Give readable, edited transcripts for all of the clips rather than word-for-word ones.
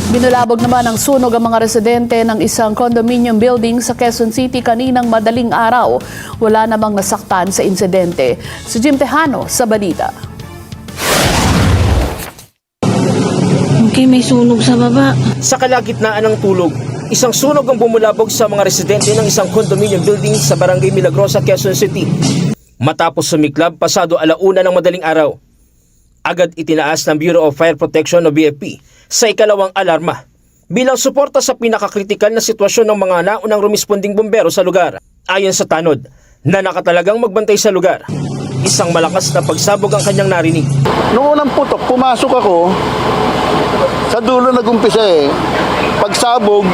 Binulabog naman ng sunog ang mga residente ng isang condominium building sa Quezon City kaninang madaling araw. Wala namang nasaktan sa insidente. Si Jim Tejano sa balita. Okay, may sunog sa baba. Sa kalagitnaan ng tulog, isang sunog ang bumulabog sa mga residente ng isang condominium building sa Barangay Milagrosa, Quezon City. Matapos sumiklab pasado 1:00 ng madaling araw, agad itinaas ng Bureau of Fire Protection o BFP sa ikalawang alarma bilang suporta sa pinakakritikal na sitwasyon ng mga naunang rumisponding bumbero sa lugar. Ayon sa tanod na nakatalagang magbantay sa lugar, isang malakas na pagsabog ang kanyang narinig. Noong unang putok, pumasok ako, sa dulo nag-umpisa Pagsabog,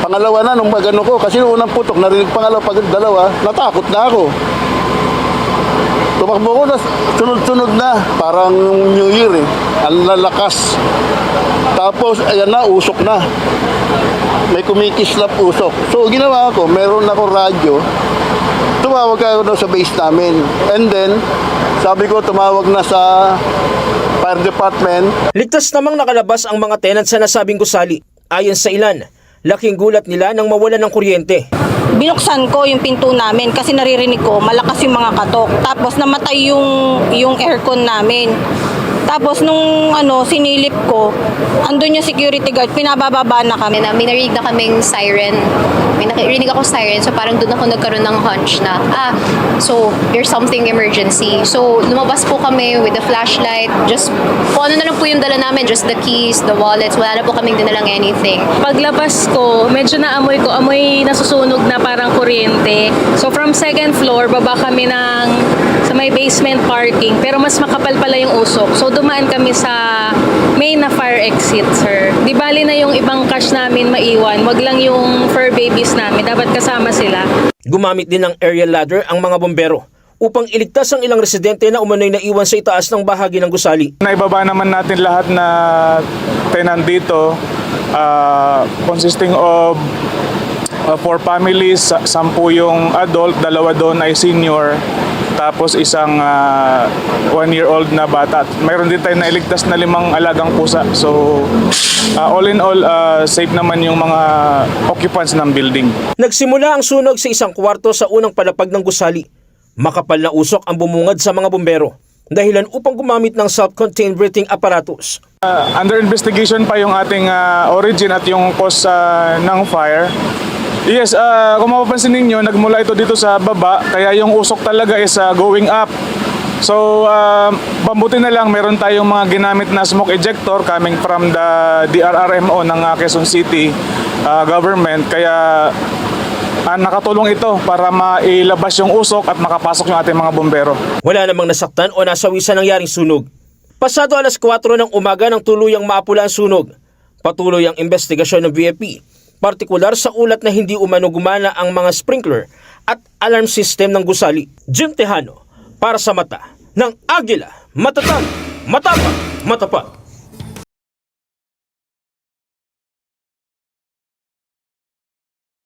pangalawa na nung magano ko, kasi noong unang putok, narinig pangalawa, pag dalawa, natakot na ako. Tumakbo ko na, sunod-sunod na, parang New Year ang lalakas. Tapos, ayan na, usok na. May kumikislap usok. So, ginawa ko, meron ako radyo. Tumawag ako sa base namin. And then, sabi ko, tumawag na sa fire department. Ligtas namang nakalabas ang mga tenant sa nasabing gusali. Ayon sa ilan, laking gulat nila nang mawala ng kuryente. Binuksan ko yung pinto namin kasi naririnig ko malakas yung mga katok. Tapos namatay yung aircon namin. Tapos nung sinilip ko, andun yung security guard, pinabababa na kami. May narinig na kaming siren. May narinig ako siren, so parang doon ako nagkaroon ng hunch na, so there's something emergency. So lumabas po kami with the flashlight, just kung ano na lang po yung dala namin, just the keys, the wallets, wala na po kaming dinalang anything. Paglabas ko, medyo naamoy ko, amoy nasusunog na parang kuryente. So from second floor, baba kami sa may basement parking, pero mas makapal pala yung usok. So dumaan kami sa main na fire exit, sir. Di bali na yung ibang cash namin maiwan, wag lang yung fur babies namin, dapat kasama sila. Gumamit din ng aerial ladder ang mga bombero upang iligtas ang ilang residente na umano'y naiwan sa itaas ng bahagi ng gusali. Naibaba naman natin lahat na tenant dito, consisting of 4 families, 10 yung adult, 2 doon ay senior, tapos isang 1-year-old na bata. Mayroon din tayo nailigtas na 5 alagang pusa. So all in all, safe naman yung mga occupants ng building. Nagsimula ang sunog sa isang kwarto sa unang palapag ng gusali. Makapal na usok ang bumungad sa mga bumbero, dahilan upang gumamit ng self-contained breathing apparatus. Under investigation pa yung ating origin at yung cause ng fire. Yes, kung mapapansin ninyo, nagmula ito dito sa baba, kaya yung usok talaga is going up. So, pambuti na lang, meron tayong mga ginamit na smoke ejector coming from the DRRMO ng Quezon City government. Kaya nakatulong ito para mailabas yung usok at makapasok yung ating mga bombero. Wala namang nasaktan o nasawi sa nangyaring sunog. Pasado 4:00 ng umaga nang tuluyang maapula ang sunog. Patuloy ang investigasyon ng BFP, partikular sa ulat na hindi umano gumana ang mga sprinkler at alarm system ng gusali. Jim Tejano, para sa mata ng Agila, matatag, matapang, matapat.